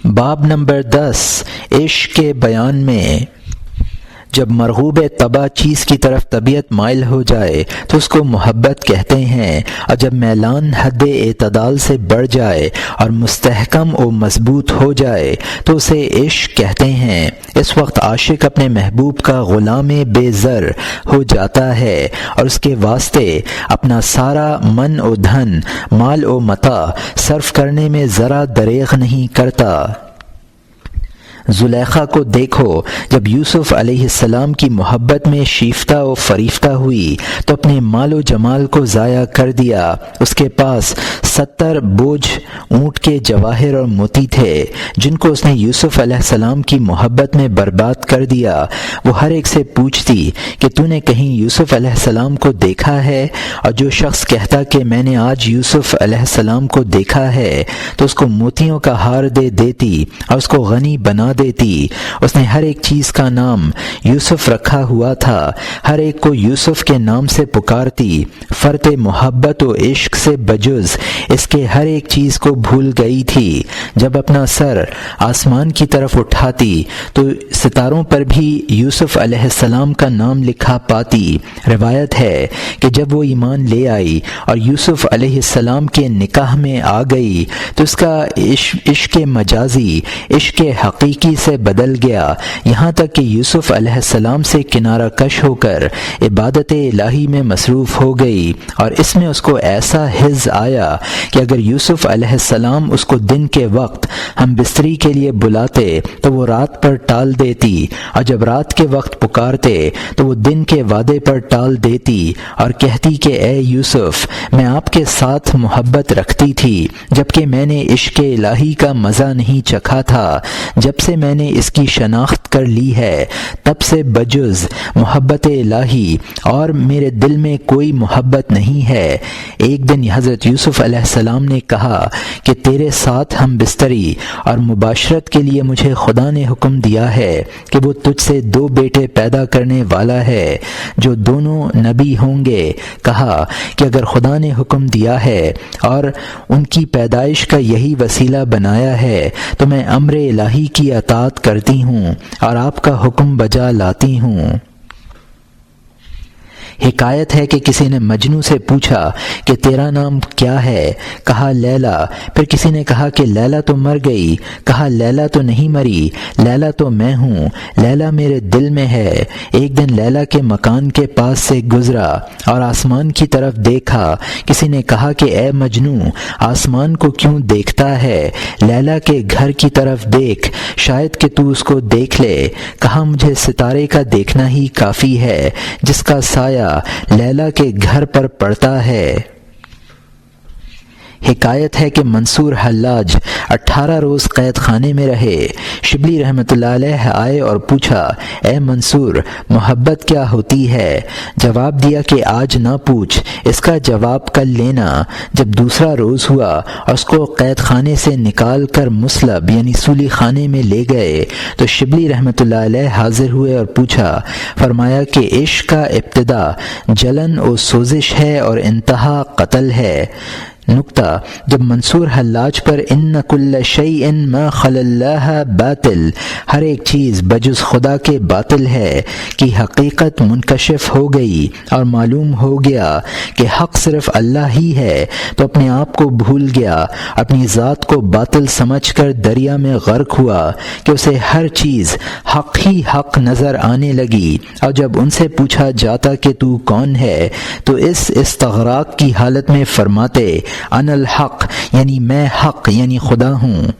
باب نمبر 10 عشق کے بیان میں۔ جب مرغوب طبع چیز کی طرف طبیعت مائل ہو جائے تو اس کو محبت کہتے ہیں، اور جب میلان حد اعتدال سے بڑھ جائے اور مستحکم و مضبوط ہو جائے تو اسے عشق کہتے ہیں۔ اس وقت عاشق اپنے محبوب کا غلام بے زر ہو جاتا ہے اور اس کے واسطے اپنا سارا من و دھن، مال و متاع صرف کرنے میں ذرا دریغ نہیں کرتا۔ زلیخا کو دیکھو، جب یوسف علیہ السلام کی محبت میں شیفتہ و فریفتہ ہوئی تو اپنے مال و جمال کو ضائع کر دیا۔ اس کے پاس 70 بوجھ اونٹ کے جواہر اور موتی تھے جن کو اس نے یوسف علیہ السلام کی محبت میں برباد کر دیا۔ وہ ہر ایک سے پوچھتی کہ تو نے کہیں یوسف علیہ السلام کو دیکھا ہے، اور جو شخص کہتا کہ میں نے آج یوسف علیہ السلام کو دیکھا ہے تو اس کو موتیوں کا ہار دے دیتی اور اس کو غنی بنا دیتی۔ اس نے ہر ایک چیز کا نام یوسف رکھا ہوا تھا، ہر ایک کو یوسف کے نام سے پکارتی۔ فرط محبت و عشق سے بجز اس کے ہر ایک چیز کو بھول گئی تھی۔ جب اپنا سر آسمان کی طرف اٹھاتی تو ستاروں پر بھی یوسف علیہ السلام کا نام لکھا پاتی۔ روایت ہے کہ جب وہ ایمان لے آئی اور یوسف علیہ السلام کے نکاح میں آ گئی تو اس کا عشق مجازی عشق حقیقی سے بدل گیا، یہاں تک کہ یوسف علیہ السلام سے کنارہ کش ہو کر عبادت الہی میں مصروف ہو گئی، اور اس میں اس کو ایسا حظ آیا کہ اگر یوسف علیہ السلام اس کو دن کے وقت ہم بستری کے لیے بلاتے تو وہ رات پر ٹال دیتی، اور جب رات کے وقت پکارتے تو وہ دن کے وعدے پر ٹال دیتی اور کہتی کہ اے یوسف، میں آپ کے ساتھ محبت رکھتی تھی جبکہ میں نے عشق الہی کا مزہ نہیں چکھا تھا۔ جب سے میں نے اس کی شناخت کر لی ہے تب سے بجز محبت الہی اور میرے دل میں کوئی محبت نہیں ہے۔ ایک دن حضرت یوسف علیہ السلام نے کہا کہ تیرے ساتھ ہم بستری اور مباشرت کے لیے مجھے خدا نے حکم دیا ہے کہ وہ تجھ سے 2 بیٹے پیدا کرنے والا ہے جو دونوں نبی ہوں گے۔ کہا کہ اگر خدا نے حکم دیا ہے اور ان کی پیدائش کا یہی وسیلہ بنایا ہے تو میں امر الہی کی اطاعت کرتی ہوں اور آپ کا حکم بجا لاتی ہوں۔ حکایت ہے کہ کسی نے مجنوں سے پوچھا کہ تیرا نام کیا ہے؟ کہا لیلا۔ پھر کسی نے کہا کہ لیلا تو مر گئی۔ کہا لیلا تو نہیں مری، لیلا تو میں ہوں، لیلا میرے دل میں ہے۔ ایک دن لیلا کے مکان کے پاس سے گزرا اور آسمان کی طرف دیکھا۔ کسی نے کہا کہ اے مجنوں، آسمان کو کیوں دیکھتا ہے؟ لیلا کے گھر کی طرف دیکھ، شاید کہ تو اس کو دیکھ لے۔ کہا مجھے ستارے کا دیکھنا ہی کافی ہے جس کا سایہ لیلا کے گھر پر پڑتا ہے۔ حکایت ہے کہ منصور حلاج 18 روز قید خانے میں رہے۔ شبلی رحمۃ اللہ علیہ آئے اور پوچھا، اے منصور، محبت کیا ہوتی ہے؟ جواب دیا کہ آج نہ پوچھ، اس کا جواب کل لینا۔ جب دوسرا روز ہوا اور اس کو قید خانے سے نکال کر مصلب یعنی سولی خانے میں لے گئے تو شبلی رحمۃ اللہ علیہ حاضر ہوئے اور پوچھا۔ فرمایا کہ عشق کا ابتدا جلن و سوزش ہے اور انتہا قتل ہے۔ نکتہ، جب منصور حلاج پر ان کل شیء ما خلا اللہ باطل، ہر ایک چیز بجز خدا کے باطل ہے کی حقیقت منکشف ہو گئی اور معلوم ہو گیا کہ حق صرف اللہ ہی ہے تو اپنے آپ کو بھول گیا، اپنی ذات کو باطل سمجھ کر دریا میں غرق ہوا کہ اسے ہر چیز حق ہی حق نظر آنے لگی، اور جب ان سے پوچھا جاتا کہ تو کون ہے تو اس استغراق کی حالت میں فرماتے انا الحق یعنی میں حق یعنی خدا ہوں۔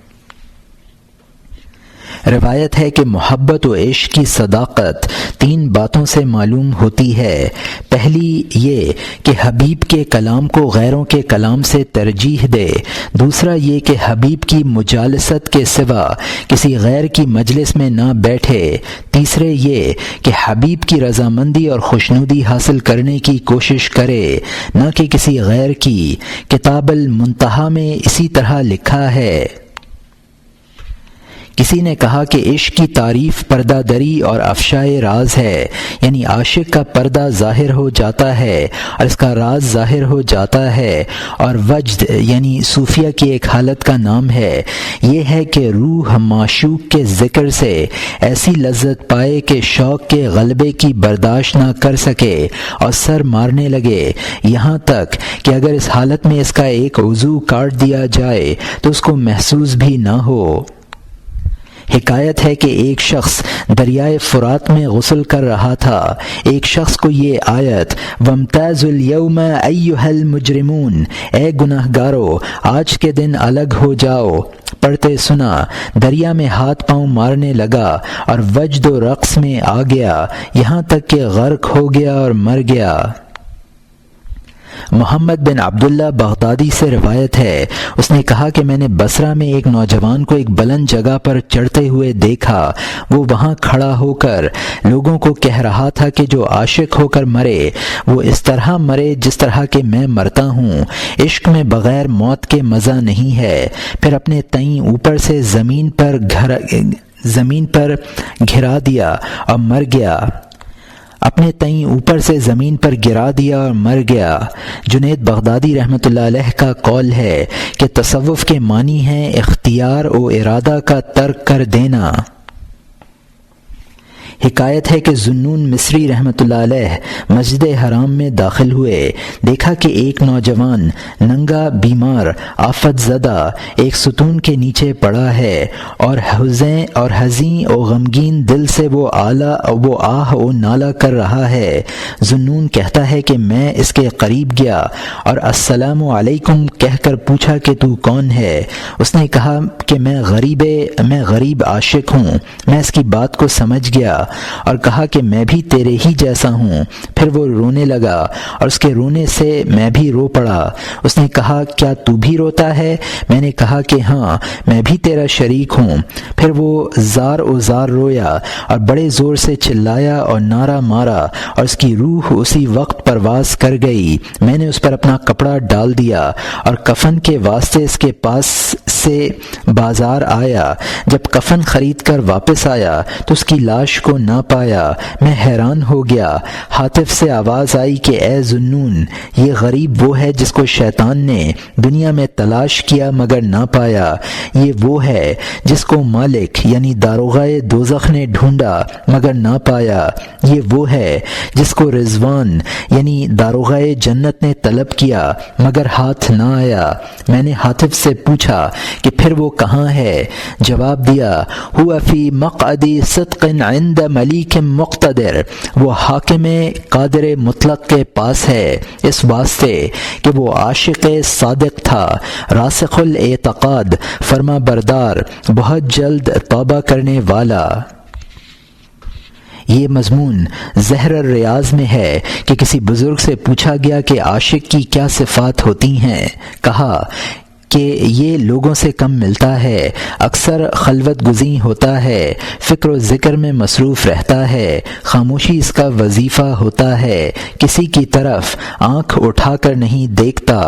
روایت ہے کہ محبت و عشق کی صداقت 3 باتوں سے معلوم ہوتی ہے۔ پہلی یہ کہ حبیب کے کلام کو غیروں کے کلام سے ترجیح دے، دوسرا یہ کہ حبیب کی مجالست کے سوا کسی غیر کی مجلس میں نہ بیٹھے، تیسرے یہ کہ حبیب کی رضامندی اور خوشنودی حاصل کرنے کی کوشش کرے نہ کہ کسی غیر کی۔ کتاب المنتہا میں اسی طرح لکھا ہے کسی نے کہا کہ عشق کی تعریف پردہ دری اور افشائے راز ہے، یعنی عاشق کا پردہ ظاہر ہو جاتا ہے اور اس کا راز ظاہر ہو جاتا ہے، اور وجد یعنی صوفیہ کی ایک حالت کا نام ہے، یہ ہے کہ روح معشوق کے ذکر سے ایسی لذت پائے کہ شوق کے غلبے کی برداشت نہ کر سکے اور سر مارنے لگے، یہاں تک کہ اگر اس حالت میں اس کا ایک عضو کاٹ دیا جائے تو اس کو محسوس بھی نہ ہو۔ حکایت ہے کہ ایک شخص دریائے فرات میں غسل کر رہا تھا، ایک شخص کو یہ آیت وَامْتَازُوا الْيَوْمَ أَيُّهَا الْمُجْرِمُونَ، اے گناہ گارو آج کے دن الگ ہو جاؤ، پڑھتے سنا، دریا میں ہاتھ پاؤں مارنے لگا اور وجد و رقص میں آ گیا، یہاں تک کہ غرق ہو گیا اور مر گیا۔ محمد بن عبداللہ بغدادی سے روایت ہے، اس نے کہا کہ میں نے بصرہ میں ایک نوجوان کو ایک بلند جگہ پر چڑھتے ہوئے دیکھا، وہ وہاں کھڑا ہو کر لوگوں کو کہہ رہا تھا کہ جو عاشق ہو کر مرے وہ اس طرح مرے جس طرح کہ میں مرتا ہوں، عشق میں بغیر موت کے مزہ نہیں ہے۔ پھر اپنے تئیں اوپر سے زمین پر گرا دیا اور مر گیا، اپنے تئیں اوپر سے زمین پر گرا دیا اور مر گیا۔ جنید بغدادی رحمۃ اللہ علیہ کا قول ہے کہ تصوف کے معنی ہیں اختیار و ارادہ کا ترک کر دینا۔ حکایت ہے کہ ذوالنون مصری رحمۃ اللہ علیہ مسجد حرام میں داخل ہوئے، دیکھا کہ ایک نوجوان ننگا بیمار آفت زدہ ایک ستون کے نیچے پڑا ہے اور حزین و غمگین دل سے وہ آہ و نالہ کر رہا ہے۔ ذوالنون کہتا ہے کہ میں اس کے قریب گیا اور السلام علیکم کہہ کر پوچھا کہ تو کون ہے؟ اس نے کہا کہ میں غریب عاشق ہوں۔ میں اس کی بات کو سمجھ گیا اور کہا کہ میں بھی تیرے ہی جیسا ہوں۔ پھر وہ رونے لگا اور اس کے رونے سے میں بھی رو پڑا۔ اس نے کہا کیا تو بھی روتا ہے؟ میں نے کہا کہ ہاں میں بھی تیرا شریک ہوں۔ پھر وہ زار و زار رویا اور بڑے زور سے چلایا اور نعرہ مارا اور اس کی روح اسی وقت پرواز کر گئی۔ میں نے اس پر اپنا کپڑا ڈال دیا اور کفن کے واسطے اس کے پاس سے بازار آیا۔ جب کفن خرید کر واپس آیا تو اس کی لاش کو نہ پایا۔ میں حیران ہو گیا۔ ہاتف سے آواز آئی کہ اے ذوالنون، یہ غریب وہ ہے جس کو شیطان نے دنیا میں تلاش کیا مگر نہ پایا، یہ وہ ہے جس کو مالک یعنی داروغۂ دوزخ نے ڈھونڈا مگر نہ پایا، یہ وہ ہے جس کو رضوان یعنی داروغۂ جنت نے طلب کیا مگر ہاتھ نہ آیا۔ میں نے ہاتف سے پوچھا کہ پھر وہ کہاں ہے؟ جواب دیا ہوا فی مقعد صدق عند ملیک مقتدر، وہ حاکم قادر مطلق کے پاس ہے، اس واسطے کہ وہ عاشق صادق تھا، راسخ الاعتقاد، فرما بردار، بہت جلد توبہ کرنے والا۔ یہ مضمون زہر الریاض میں ہے کہ کسی بزرگ سے پوچھا گیا کہ عاشق کی کیا صفات ہوتی ہیں؟ کہا کہ یہ لوگوں سے کم ملتا ہے، اکثر خلوت گزین ہوتا ہے، فکر و ذکر میں مصروف رہتا ہے، خاموشی اس کا وظیفہ ہوتا ہے، کسی کی طرف آنکھ اٹھا کر نہیں دیکھتا،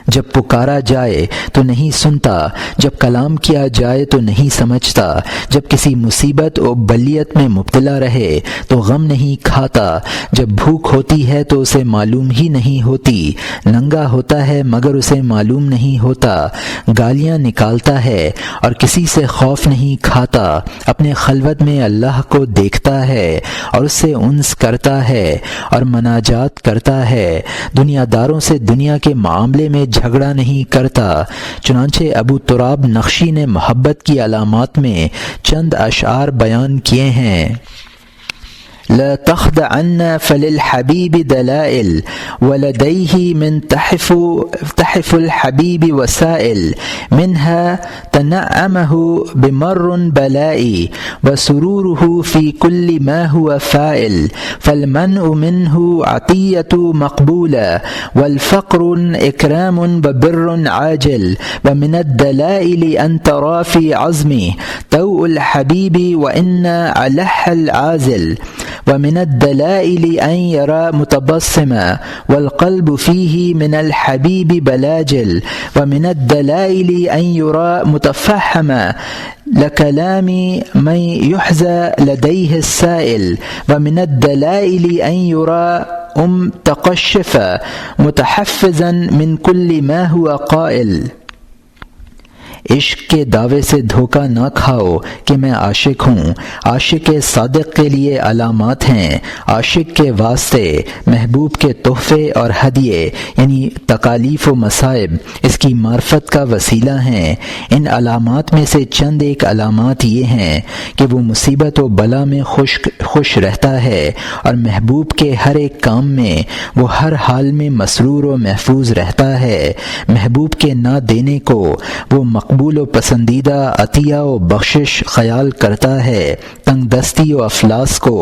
جب پکارا جائے تو نہیں سنتا، جب کلام کیا جائے تو نہیں سمجھتا، جب کسی مصیبت و بلیت میں مبتلا رہے تو غم نہیں کھاتا، جب بھوک ہوتی ہے تو اسے معلوم ہی نہیں ہوتی، ننگا ہوتا ہے مگر اسے معلوم نہیں ہوتا، گالیاں نکالتا ہے اور کسی سے خوف نہیں کھاتا، اپنے خلوت میں اللہ کو دیکھتا ہے اور اس سے انس کرتا ہے اور مناجات کرتا ہے، دنیا داروں سے دنیا کے معاملے میں جھگڑا نہیں کرتا۔ چنانچہ ابو تراب نقشی نے محبت کی علامات میں چند اشعار بیان کیے ہیں۔ لا تخدعن فللحبيب دلائل ولديه من تحف الحبيب وسائل منها تنعمه بمر بلائي وسروره في كل ما هو فائل فالمنع منه عطية مقبولة والفقر إكرام وبر عاجل ومن الدلائل أن ترى في عظمه توء الحبيب وإن ألح العازل ومن الدلائل أن يرى متبسما والقلب فيه من الحبيب بلاجل ومن الدلائل أن يرى متفحما لكلام من يحزى لديه السائل ومن الدلائل أن يرى تقشفا متحفظا من كل ما هو قائل۔ عشق کے دعوے سے دھوکہ نہ کھاؤ کہ میں عاشق ہوں۔ عاشق صادق کے لیے علامات ہیں۔ عاشق کے واسطے محبوب کے تحفے اور ہدیے یعنی تکالیف و مصائب اس کی معرفت کا وسیلہ ہیں۔ ان علامات میں سے چند ایک علامات یہ ہیں کہ وہ مصیبت و بلا میں خوش رہتا ہے اور محبوب کے ہر ایک کام میں وہ ہر حال میں مسرور و محفوظ رہتا ہے۔ محبوب کے نہ دینے کو وہ مقبول و پسندیدہ عطیہ و بخشش خیال کرتا ہے۔ تنگ دستی و افلاس کو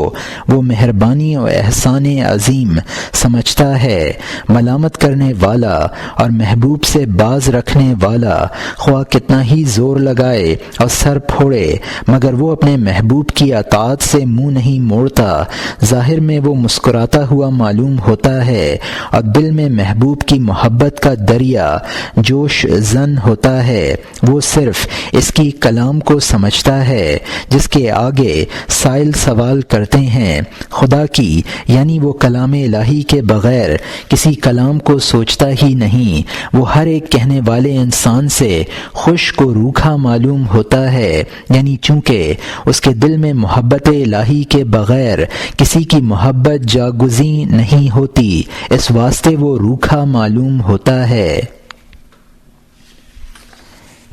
وہ مہربانی و احسان عظیم سمجھتا ہے۔ ملامت کرنے والا اور محبوب سے باز رکھنے والا خواہ کتنا ہی زور لگائے اور سر پھوڑے مگر وہ اپنے محبوب کی اطاعت سے منہ نہیں موڑتا۔ ظاہر میں وہ مسکراتا ہوا معلوم ہوتا ہے اور دل میں محبوب کی محبت کا دریا جوش زن ہوتا ہے۔ وہ صرف اس کی کلام کو سمجھتا ہے جس کے آگے سائل سوال کرتے ہیں خدا کی، یعنی وہ کلام الہی کے بغیر کسی کلام کو سوچتا ہی نہیں۔ وہ ہر ایک کہنے والے انسان سے خشک و روکھا معلوم ہوتا ہے، یعنی چونکہ اس کے دل میں محبت الہی کے بغیر کسی کی محبت جاگزیں نہیں ہوتی، اس واسطے وہ روکھا معلوم ہوتا ہے۔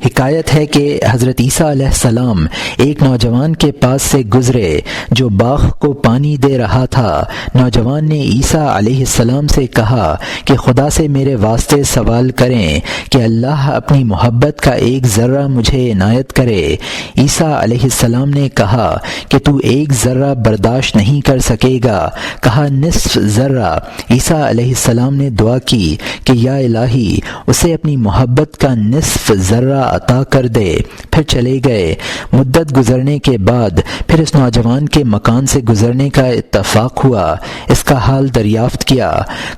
حکایت ہے کہ حضرت عیسیٰ علیہ السلام ایک نوجوان کے پاس سے گزرے جو باغ کو پانی دے رہا تھا۔ نوجوان نے عیسیٰ علیہ السلام سے کہا کہ خدا سے میرے واسطے سوال کریں کہ اللہ اپنی محبت کا ایک ذرہ مجھے عنایت کرے۔ عیسیٰ علیہ السلام نے کہا کہ تو ایک ذرہ برداشت نہیں کر سکے گا، کہا نصف ذرہ۔ عیسیٰ علیہ السلام نے دعا کی کہ یا الہی اسے اپنی محبت کا نصف ذرہ عطا کر دے، پھر چلے گئے۔ مدت گزرنے کے بعد پھر اس نوجوان کے مکان سے گزرنے کا اتفاق ہوا۔ اس کا حال دریافت کیا،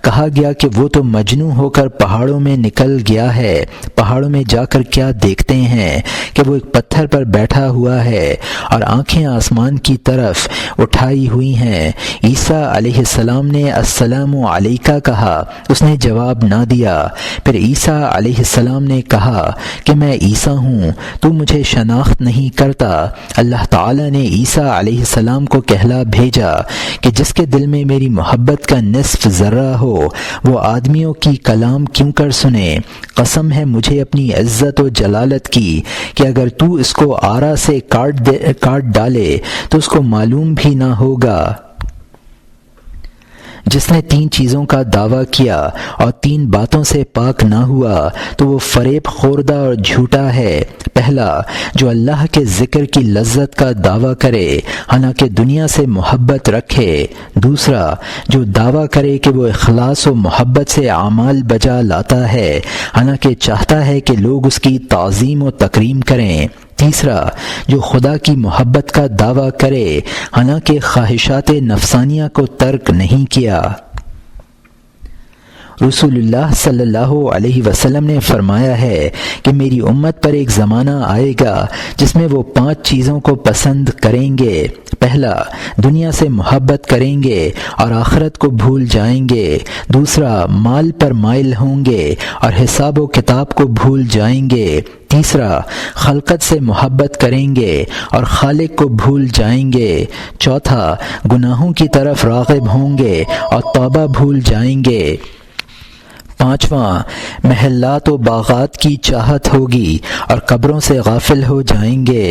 کہا گیا کہ وہ تو مجنون ہو کر پہاڑوں میں نکل گیا ہے۔ پہاڑوں میں جا کر کیا دیکھتے ہیں کہ وہ ایک پتھر پر بیٹھا ہوا ہے اور آنکھیں آسمان کی طرف اٹھائی ہوئی ہیں۔ عیسیٰ علیہ السلام نے السلام علیکہ کہا، اس نے جواب نہ دیا۔ پھر عیسیٰ علیہ السلام نے کہا کہ میں عیسیٰ ہوں، تو مجھے شناخت نہیں کرتا۔ اللہ تعالیٰ نے عیسیٰ علیہ السلام کو کہلا بھیجا کہ جس کے دل میں میری محبت کا نصف ذرہ ہو وہ آدمیوں کی کلام کیوں کر سنے۔ قسم ہے مجھے اپنی عزت و جلالت کی کہ اگر تو اس کو آرا سے کاٹ ڈالے تو اس کو معلوم بھی نہ ہوگا۔ جس نے 3 چیزوں کا دعویٰ کیا اور 3 باتوں سے پاک نہ ہوا تو وہ فریب خوردہ اور جھوٹا ہے۔ پہلا، جو اللہ کے ذکر کی لذت کا دعویٰ کرے حالانکہ دنیا سے محبت رکھے۔ دوسرا، جو دعویٰ کرے کہ وہ اخلاص و محبت سے اعمال بجا لاتا ہے حالانکہ چاہتا ہے کہ لوگ اس کی تعظیم و تکریم کریں۔ تیسرا، جو خدا کی محبت کا دعویٰ کرے حالانکہ خواہشات نفسانیہ کو ترک نہیں کیا۔ رسول اللہ صلی اللہ علیہ وسلم نے فرمایا ہے کہ میری امت پر ایک زمانہ آئے گا جس میں وہ 5 چیزوں کو پسند کریں گے۔ پہلا، دنیا سے محبت کریں گے اور آخرت کو بھول جائیں گے۔ دوسرا، مال پر مائل ہوں گے اور حساب و کتاب کو بھول جائیں گے۔ تیسرا، خلقت سے محبت کریں گے اور خالق کو بھول جائیں گے۔ چوتھا، گناہوں کی طرف راغب ہوں گے اور توبہ بھول جائیں گے۔ پانچواں، محلات و باغات کی چاہت ہوگی اور قبروں سے غافل ہو جائیں گے۔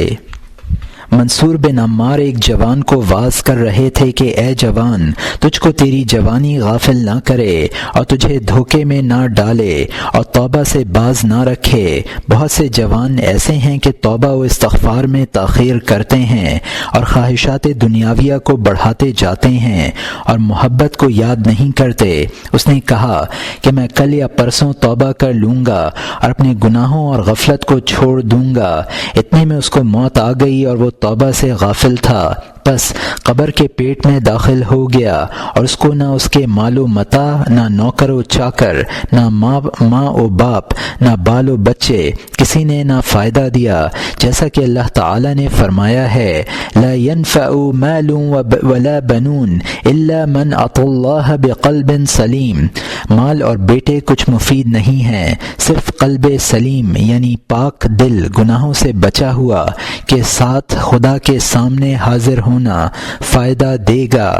منصور بن عمار ایک جوان کو واعظ کر رہے تھے کہ اے جوان، تجھ کو تیری جوانی غافل نہ کرے اور تجھے دھوکے میں نہ ڈالے اور توبہ سے باز نہ رکھے۔ بہت سے جوان ایسے ہیں کہ توبہ و استغفار میں تاخیر کرتے ہیں اور خواہشات دنیاویہ کو بڑھاتے جاتے ہیں اور محبت کو یاد نہیں کرتے۔ اس نے کہا کہ میں کل یا پرسوں توبہ کر لوں گا اور اپنے گناہوں اور غفلت کو چھوڑ دوں گا۔ اتنے میں اس کو موت آ گئی اور وہ توبہ سے غافل تھا۔ بس قبر کے پیٹ میں داخل ہو گیا اور اس کو نہ اس کے مال و متاع، نہ نوکر و چاکر، نہ ماں و باپ، نہ بال و بچے، کسی نے نہ فائدہ دیا، جیسا کہ اللہ تعالی نے فرمایا ہے لا ينفع مال ولا بنون الا من اتى الله بقلب سلیم، مال اور بیٹے کچھ مفید نہیں ہیں، صرف قلب سلیم یعنی پاک دل، گناہوں سے بچا ہوا کے ساتھ خدا کے سامنے حاضر ہونا فائدہ دے گا۔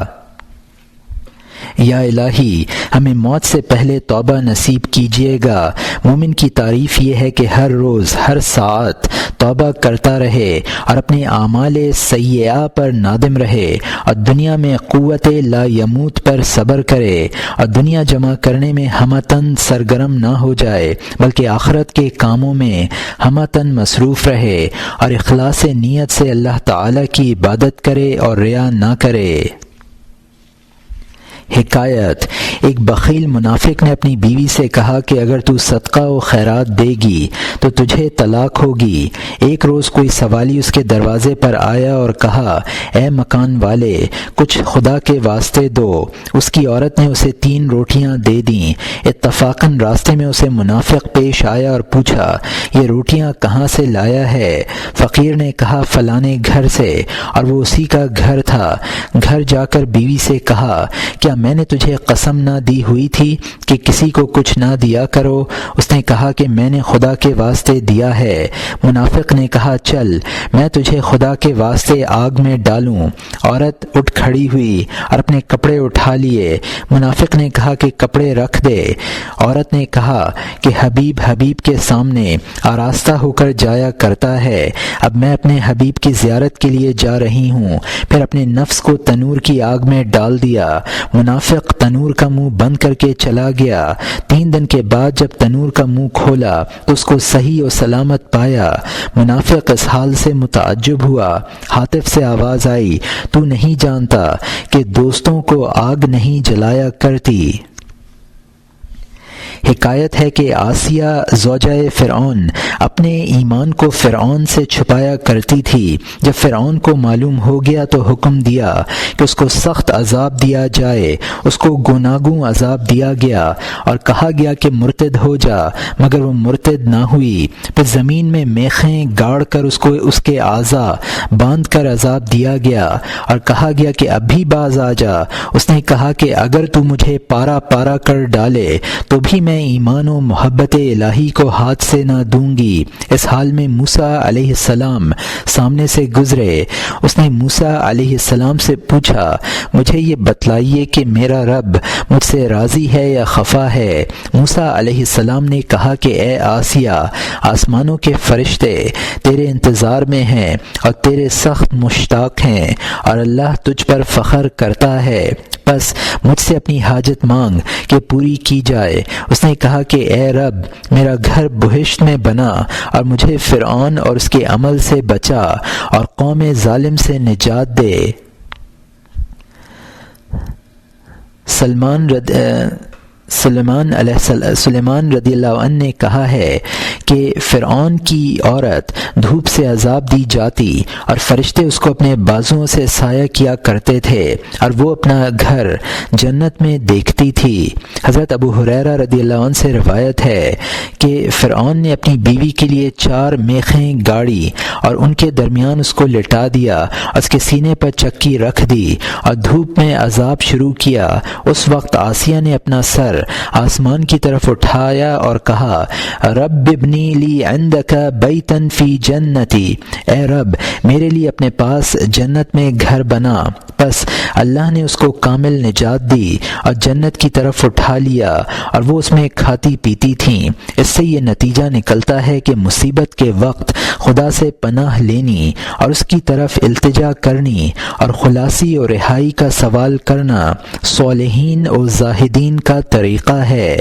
یا الہی ہمیں موت سے پہلے توبہ نصیب کیجیے گا۔ مومن کی تعریف یہ ہے کہ ہر روز ہر ساعت توبہ کرتا رہے اور اپنے اعمال سیئہ پر نادم رہے اور دنیا میں قوت لا یموت پر صبر کرے اور دنیا جمع کرنے میں ہمتاً سرگرم نہ ہو جائے بلکہ آخرت کے کاموں میں ہمتاً مصروف رہے اور اخلاص نیت سے اللہ تعالی کی عبادت کرے اور ریا نہ کرے۔ حکایت: ایک بخیل منافق نے اپنی بیوی سے کہا کہ اگر تو صدقہ و خیرات دے گی تو تجھے طلاق ہوگی۔ ایک روز کوئی سوالی اس کے دروازے پر آیا اور کہا اے مکان والے کچھ خدا کے واسطے دو۔ اس کی عورت نے اسے 3 روٹیاں دے دیں۔ اتفاقاً راستے میں اسے منافق پیش آیا اور پوچھا یہ روٹیاں کہاں سے لایا ہے؟ فقیر نے کہا فلانے گھر سے، اور وہ اسی کا گھر تھا۔ گھر جا کر بیوی سے کہا کیا میں نے تجھے قسم نہ دی ہوئی تھی کہ کسی کو کچھ نہ دیا کرو؟ اس نے کہا کہ میں نے خدا کے واسطے دیا ہے۔ منافق نے کہا چل میں تجھے خدا کے واسطے آگ میں ڈالوں۔ عورت اٹھ کھڑی ہوئی اور اپنے کپڑے اٹھا لیے۔ منافق نے کہا کہ کپڑے رکھ دے۔ عورت نے کہا کہ حبیب حبیب کے سامنے آراستہ ہو کر جایا کرتا ہے، اب میں اپنے حبیب کی زیارت کے لیے جا رہی ہوں۔ پھر اپنے نفس کو تنور کی آگ میں ڈال دیا۔ منافق تنور کا منہ بند کر کے چلا گیا۔ 3 دن کے بعد جب تنور کا منہ کھولا تو اس کو صحیح و سلامت پایا۔ منافق اس حال سے متعجب ہوا۔ ہاتف سے آواز آئی تو نہیں جانتا کہ دوستوں کو آگ نہیں جلایا کرتی؟ حکایت ہے کہ آسیہ زوجہ فرعون اپنے ایمان کو فرعون سے چھپایا کرتی تھی۔ جب فرعون کو معلوم ہو گیا تو حکم دیا کہ اس کو سخت عذاب دیا جائے۔ اس کو گناگوں عذاب دیا گیا اور کہا گیا کہ مرتد ہو جا، مگر وہ مرتد نہ ہوئی۔ پھر زمین میں میخیں گاڑ کر اس کے اعضاء باندھ کر عذاب دیا گیا اور کہا گیا کہ اب بھی باز آ جا۔ اس نے کہا کہ اگر تو مجھے پارا پارا کر ڈالے تو بھی میں ایمان و محبت الہی کو ہاتھ سے نہ دوں گی۔ اس حال میں موسیٰ علیہ السلام سامنے سے گزرے۔ اس نے موسیٰ علیہ السلام سے پوچھا مجھے یہ بتلائیے کہ میرا رب مجھ سے راضی ہے یا خفا ہے؟ موسیٰ علیہ السلام نے کہا کہ اے آسیہ آسمانوں کے فرشتے تیرے انتظار میں ہیں اور تیرے سخت مشتاق ہیں اور اللہ تجھ پر فخر کرتا ہے، بس مجھ سے اپنی حاجت مانگ کہ پوری کی جائے۔ اس نے کہا کہ اے رب میرا گھر بہشت میں بنا اور مجھے فرعون اور اس کے عمل سے بچا اور قوم ظالم سے نجات دے۔ سلیمان رضی اللہ عنہ نے کہا ہے کہ فرعون کی عورت دھوپ سے عذاب دی جاتی اور فرشتے اس کو اپنے بازوؤں سے سایہ کیا کرتے تھے اور وہ اپنا گھر جنت میں دیکھتی تھی۔ حضرت ابو ہریرہ رضی اللہ عنہ سے روایت ہے کہ فرعون نے اپنی بیوی کے لیے 4 میخیں گاڑی اور ان کے درمیان اس کو لٹا دیا اور اس کے سینے پر چکی رکھ دی اور دھوپ میں عذاب شروع کیا۔ اس وقت آسیہ نے اپنا سر آسمان کی طرف اٹھایا اور کہا رب ابنی لی عندک بیتا فی جنتی، اے رب میرے لیے اپنے پاس جنت میں گھر بنا۔ پس اللہ نے اس کو کامل نجات دی اور جنت کی طرف اٹھا لیا اور وہ اس میں کھاتی پیتی تھیں۔ اس سے یہ نتیجہ نکلتا ہے کہ مصیبت کے وقت خدا سے پناہ لینی اور اس کی طرف التجا کرنی اور خلاصی اور رہائی کا سوال کرنا صالحین اور زاہدین کا طریقہ ہے۔